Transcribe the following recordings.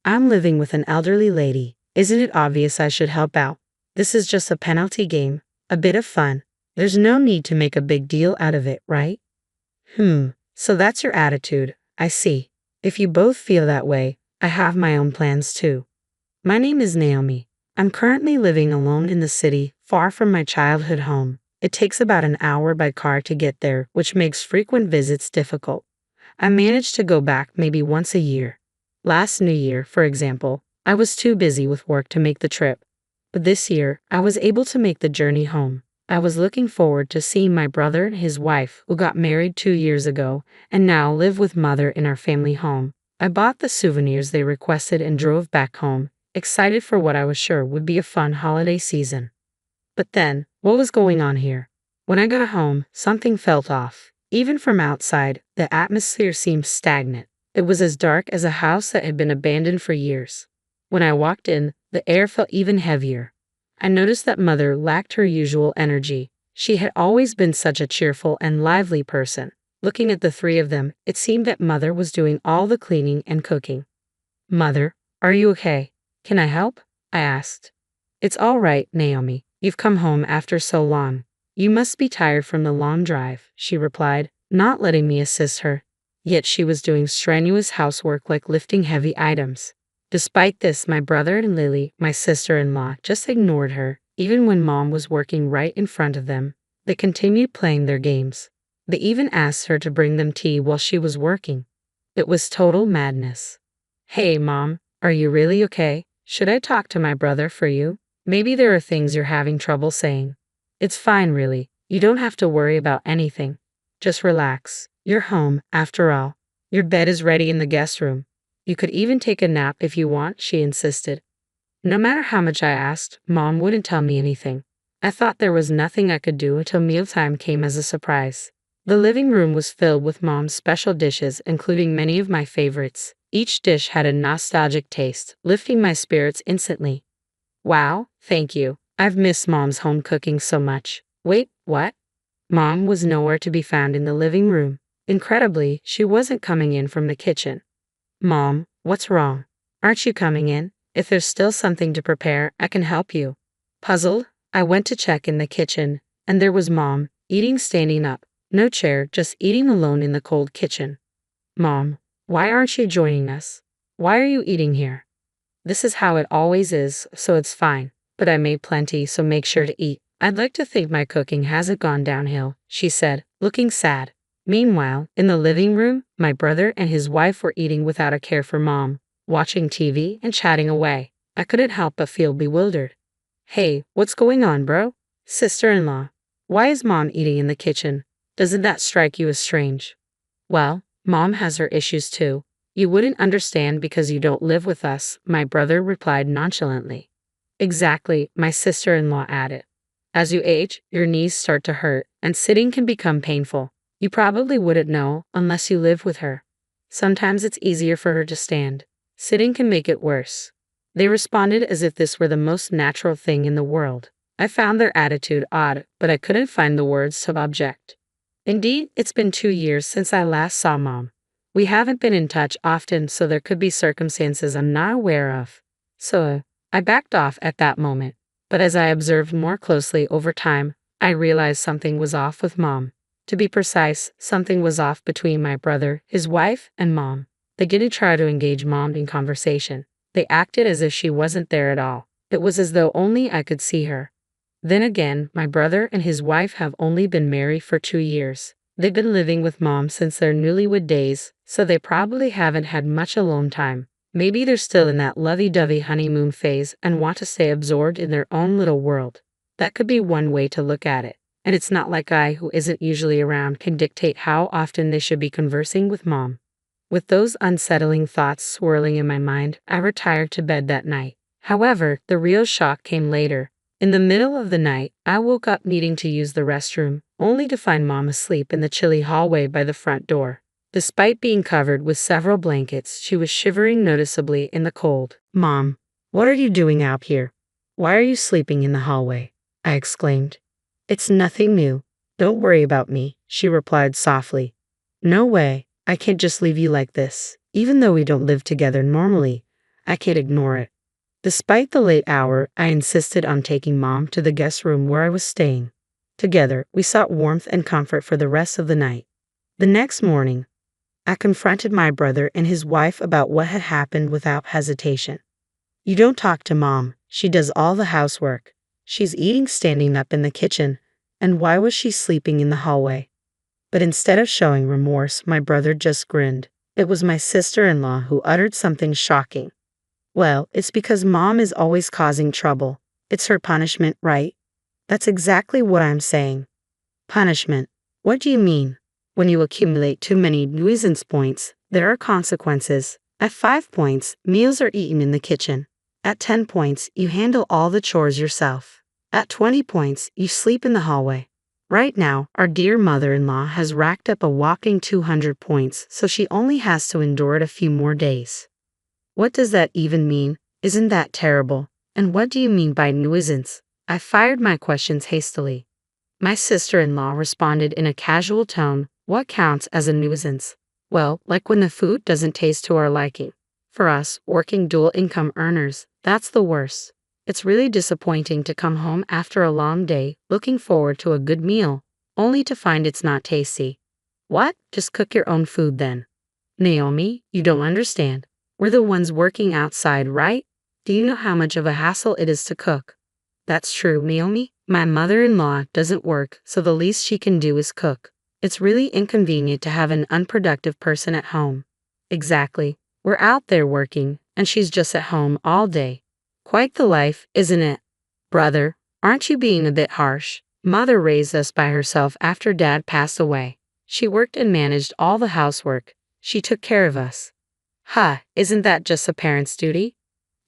I'm living with an elderly lady. Isn't it obvious I should help out? This is just a penalty game, a bit of fun. There's no need to make a big deal out of it, right? So that's your attitude. I see. If you both feel that way, I have my own plans too. My name is Naomi. I'm currently living alone in the city, far from my childhood home. It takes about an hour by car to get there, which makes frequent visits difficult. I manage to go back maybe once a year. Last New Year, for example, I was too busy with work to make the trip. But this year, I was able to make the journey home. I was looking forward to seeing my brother and his wife, who got married 2 years ago, and now live with mother in our family home. I bought the souvenirs they requested and drove back home, excited for what I was sure would be a fun holiday season. But then, what was going on here? When I got home, something felt off. Even from outside, the atmosphere seemed stagnant. It was as dark as a house that had been abandoned for years. When I walked in, the air felt even heavier. I noticed that mother lacked her usual energy. She had always been such a cheerful and lively person. Looking at the three of them, it seemed that mother was doing all the cleaning and cooking. "Mother, are you okay? Can I help?" I asked. "It's all right, Naomi. You've come home after so long. You must be tired from the long drive," she replied, not letting me assist her. Yet she was doing strenuous housework like lifting heavy items. Despite this, my brother and Lily, my sister-in-law, just ignored her, even when Mom was working right in front of them. They continued playing their games. They even asked her to bring them tea while she was working. It was total madness. "Hey, Mom, are you really okay? Should I talk to my brother for you? Maybe there are things you're having trouble saying." "It's fine, really. You don't have to worry about anything. Just relax. You're home, after all. Your bed is ready in the guest room. You could even take a nap if you want," she insisted. No matter how much I asked, Mom wouldn't tell me anything. I thought there was nothing I could do until mealtime came as a surprise. The living room was filled with Mom's special dishes, including many of my favorites. Each dish had a nostalgic taste, lifting my spirits instantly. "Wow, thank you. I've missed Mom's home cooking so much." "Wait, what?" Mom was nowhere to be found in the living room. Incredibly, she wasn't coming in from the kitchen. "Mom, what's wrong? Aren't you coming in? If there's still something to prepare, I can help you." Puzzled, I went to check in the kitchen, and there was Mom, eating standing up. No chair, just eating alone in the cold kitchen. "Mom, why aren't you joining us? Why are you eating here?" "This is how it always is, so it's fine. But I made plenty, so make sure to eat. I'd like to think my cooking hasn't gone downhill," she said, looking sad. Meanwhile, in the living room, my brother and his wife were eating without a care for Mom, watching TV and chatting away. I couldn't help but feel bewildered. "Hey, what's going on, bro? Sister-in-law, why is Mom eating in the kitchen? Doesn't that strike you as strange?" "Well, Mom has her issues too. You wouldn't understand because you don't live with us," my brother replied nonchalantly. "Exactly," my sister-in-law added. "As you age, your knees start to hurt, and sitting can become painful. You probably wouldn't know unless you live with her. Sometimes it's easier for her to stand. Sitting can make it worse." They responded as if this were the most natural thing in the world. I found their attitude odd, but I couldn't find the words to object. Indeed, it's been 2 years since I last saw Mom. We haven't been in touch often, so there could be circumstances I'm not aware of. So, I backed off at that moment. But as I observed more closely over time, I realized something was off with Mom. To be precise, something was off between my brother, his wife, and Mom. They didn't try to engage Mom in conversation. They acted as if she wasn't there at all. It was as though only I could see her. Then again, my brother and his wife have only been married for 2 years. They've been living with Mom since their newlywed days, so they probably haven't had much alone time. Maybe they're still in that lovey-dovey honeymoon phase and want to stay absorbed in their own little world. That could be one way to look at it. And it's not like I, who isn't usually around, can dictate how often they should be conversing with Mom. With those unsettling thoughts swirling in my mind, I retired to bed that night. However, the real shock came later. In the middle of the night, I woke up needing to use the restroom, only to find Mom asleep in the chilly hallway by the front door. Despite being covered with several blankets, she was shivering noticeably in the cold. "Mom, what are you doing out here? Why are you sleeping in the hallway?" I exclaimed. "It's nothing new. Don't worry about me," she replied softly. "No way. I can't just leave you like this. Even though we don't live together normally, I can't ignore it. Despite the late hour, I insisted on taking Mom to the guest room where I was staying. Together, we sought warmth and comfort for the rest of the night. The next morning, I confronted my brother and his wife about what had happened without hesitation. You don't talk to Mom. She does all the housework. She's eating standing up in the kitchen. And why was she sleeping in the hallway? But instead of showing remorse, my brother just grinned. It was my sister-in-law who uttered something shocking. Well, it's because Mom is always causing trouble. It's her punishment, right? That's exactly what I'm saying. Punishment. What do you mean? When you accumulate too many nuisance points, there are consequences. At 5 points, meals are eaten in the kitchen. At 10 points, you handle all the chores yourself. At 20 points, you sleep in the hallway. Right now, our dear mother-in-law has racked up a whopping 200 points, so she only has to endure it a few more days. What does that even mean? Isn't that terrible? And what do you mean by nuisance? I fired my questions hastily. My sister-in-law responded in a casual tone. What counts as a nuisance? Well, like when the food doesn't taste to our liking. For us, working dual-income earners, that's the worst. It's really disappointing to come home after a long day, looking forward to a good meal, only to find it's not tasty. What? Just cook your own food then. Naomi, you don't understand. We're the ones working outside, right? Do you know how much of a hassle it is to cook? That's true, Naomi. My mother-in-law doesn't work, so the least she can do is cook. It's really inconvenient to have an unproductive person at home. Exactly. We're out there working, and she's just at home all day. Quite the life, isn't it? Brother, aren't you being a bit harsh? Mother raised us by herself after Dad passed away. She worked and managed all the housework. She took care of us. Isn't that just a parent's duty?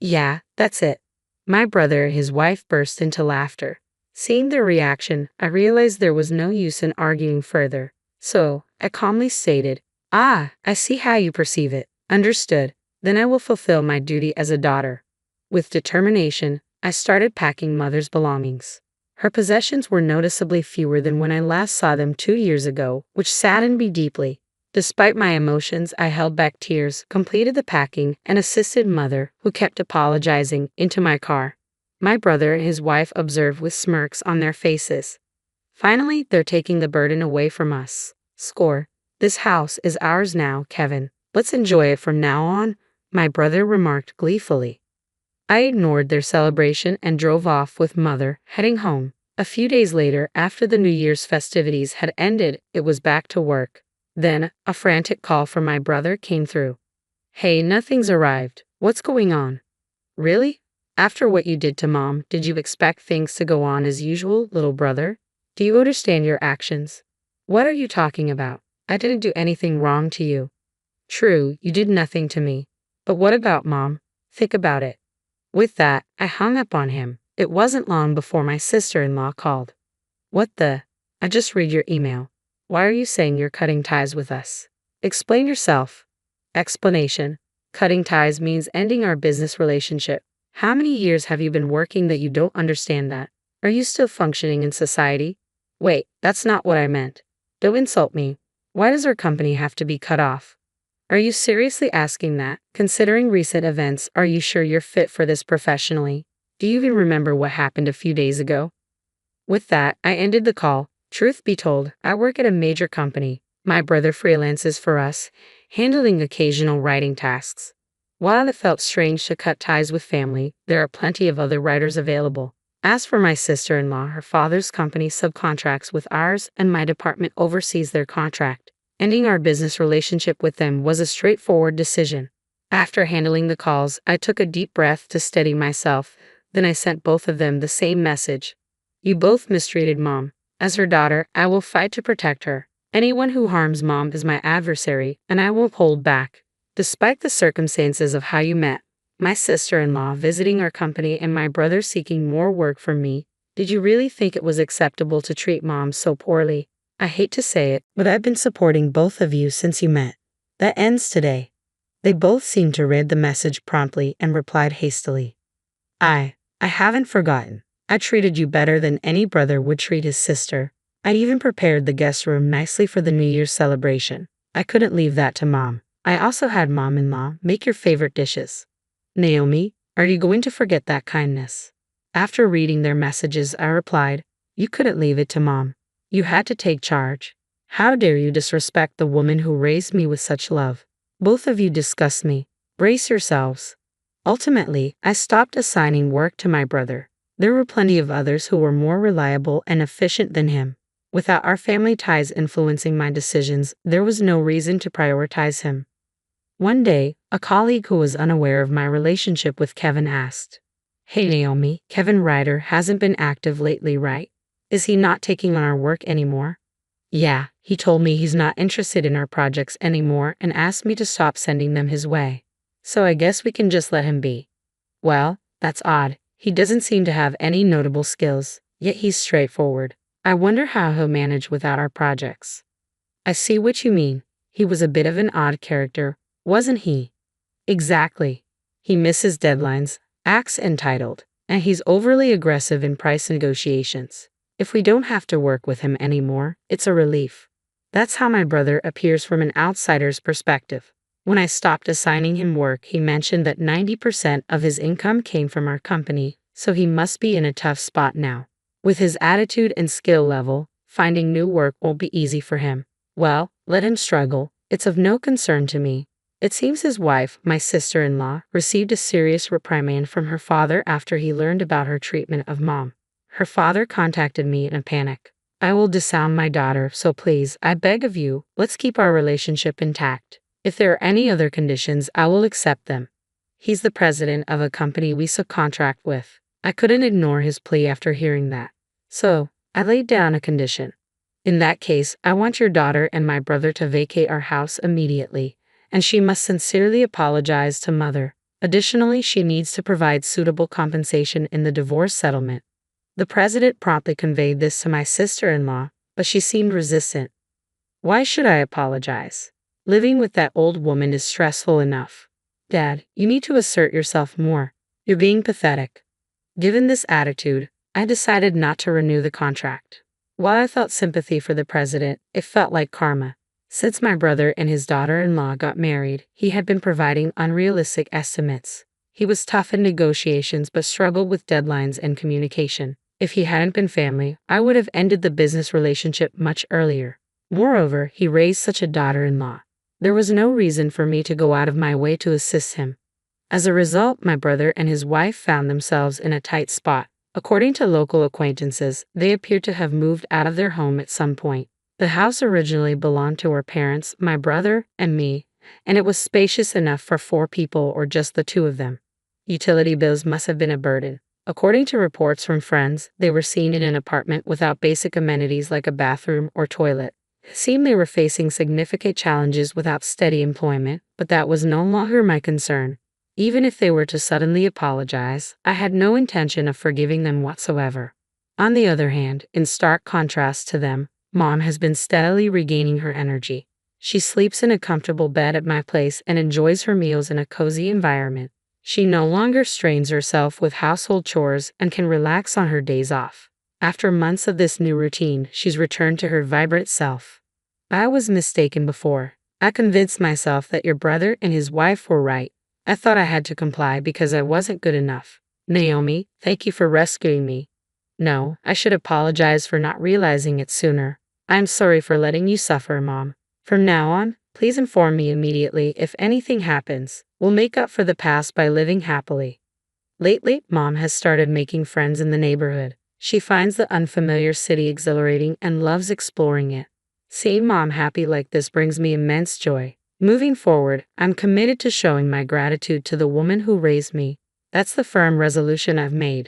Yeah, that's it. My brother and his wife burst into laughter. Seeing their reaction, I realized there was no use in arguing further. So, I calmly stated, I see how you perceive it. Understood. Then I will fulfill my duty as a daughter. With determination, I started packing Mother's belongings. Her possessions were noticeably fewer than when I last saw them 2 years ago, which saddened me deeply. Despite my emotions, I held back tears, completed the packing, and assisted Mother, who kept apologizing, into my car. My brother and his wife observed with smirks on their faces. Finally, they're taking the burden away from us. Score. This house is ours now, Kevin. Let's enjoy it from now on, my brother remarked gleefully. I ignored their celebration and drove off with Mother, heading home. A few days later, after the New Year's festivities had ended, it was back to work. Then, a frantic call from my brother came through. Hey, nothing's arrived. What's going on? Really? After what you did to Mom, did you expect things to go on as usual, little brother? Do you understand your actions? What are you talking about? I didn't do anything wrong to you. True, you did nothing to me. But what about Mom? Think about it. With that, I hung up on him. It wasn't long before my sister-in-law called. What the? I just read your email. Why are you saying you're cutting ties with us? Explain yourself. Explanation. Cutting ties means ending our business relationship. How many years have you been working that you don't understand that? Are you still functioning in society? Wait, that's not what I meant. Don't insult me. Why does our company have to be cut off? Are you seriously asking that? Considering recent events, are you sure you're fit for this professionally? Do you even remember what happened a few days ago? With that, I ended the call. Truth be told, I work at a major company. My brother freelances for us, handling occasional writing tasks. While it felt strange to cut ties with family, there are plenty of other writers available. As for my sister-in-law, her father's company subcontracts with ours, and my department oversees their contract. Ending our business relationship with them was a straightforward decision. After handling the calls, I took a deep breath to steady myself. Then I sent both of them the same message. You both mistreated Mom. As her daughter, I will fight to protect her. Anyone who harms Mom is my adversary, and I won't hold back. Despite the circumstances of how you met, my sister-in-law visiting our company and my brother seeking more work from me, did you really think it was acceptable to treat Mom so poorly? I hate to say it, but I've been supporting both of you since you met. That ends today. They both seemed to read the message promptly and replied hastily. I haven't forgotten. I treated you better than any brother would treat his sister. I even prepared the guest room nicely for the New Year's celebration. I couldn't leave that to Mom. I also had Mom-in-law make your favorite dishes. Naomi, are you going to forget that kindness? After reading their messages, I replied, you couldn't leave it to mom. You had to take charge. How dare you disrespect the woman who raised me with such love? Both of you disgust me. Brace yourselves. Ultimately, I stopped assigning work to my brother. There were plenty of others who were more reliable and efficient than him. Without our family ties influencing my decisions, there was no reason to prioritize him. One day, a colleague who was unaware of my relationship with Kevin asked, "Hey Naomi, Kevin Ryder hasn't been active lately, right? Is he not taking on our work anymore?" "Yeah, he told me he's not interested in our projects anymore and asked me to stop sending them his way. So I guess we can just let him be." "Well, that's odd. He doesn't seem to have any notable skills, yet he's straightforward. I wonder how he'll manage without our projects." "I see what you mean. He was a bit of an odd character, wasn't he?" "Exactly. He misses deadlines, acts entitled, and he's overly aggressive in price negotiations. If we don't have to work with him anymore, it's a relief." That's how my brother appears from an outsider's perspective. When I stopped assigning him work, he mentioned that 90% of his income came from our company, so he must be in a tough spot now. With his attitude and skill level, finding new work won't be easy for him. Well, let him struggle. It's of no concern to me. It seems his wife, my sister-in-law, received a serious reprimand from her father after he learned about her treatment of mom. Her father contacted me in a panic. "I will disown my daughter, so please, I beg of you, let's keep our relationship intact. If there are any other conditions, I will accept them." He's the president of a company we subcontract with. I couldn't ignore his plea after hearing that. So, I laid down a condition. "In that case, I want your daughter and my brother to vacate our house immediately, and she must sincerely apologize to mother. Additionally, she needs to provide suitable compensation in the divorce settlement." The president promptly conveyed this to my sister-in-law, but she seemed resistant. "Why should I apologize? Living with that old woman is stressful enough. Dad, you need to assert yourself more. You're being pathetic." Given this attitude, I decided not to renew the contract. While I felt sympathy for the president, it felt like karma. Since my brother and his daughter-in-law got married, he had been providing unrealistic estimates. He was tough in negotiations but struggled with deadlines and communication. If he hadn't been family, I would have ended the business relationship much earlier. Moreover, he raised such a daughter-in-law. There was no reason for me to go out of my way to assist him. As a result, my brother and his wife found themselves in a tight spot. According to local acquaintances, they appeared to have moved out of their home at some point. The house originally belonged to our parents, my brother, and me, and it was spacious enough for 4 people or just the 2 of them. Utility bills must have been a burden. According to reports from friends, they were seen in an apartment without basic amenities like a bathroom or toilet. It seemed they were facing significant challenges without steady employment, but that was no longer my concern. Even if they were to suddenly apologize, I had no intention of forgiving them whatsoever. On the other hand, in stark contrast to them, Mom has been steadily regaining her energy. She sleeps in a comfortable bed at my place and enjoys her meals in a cozy environment. She no longer strains herself with household chores and can relax on her days off. After months of this new routine, she's returned to her vibrant self. I was mistaken before. I convinced myself that your brother and his wife were right. I thought I had to comply because I wasn't good enough. Naomi, thank you for rescuing me. No, I should apologize for not realizing it sooner. I'm sorry for letting you suffer, Mom. From now on, please inform me immediately if anything happens. We'll make up for the past by living happily. Lately, Mom has started making friends in the neighborhood. She finds the unfamiliar city exhilarating and loves exploring it. Seeing Mom happy like this brings me immense joy. Moving forward, I'm committed to showing my gratitude to the woman who raised me. That's the firm resolution I've made.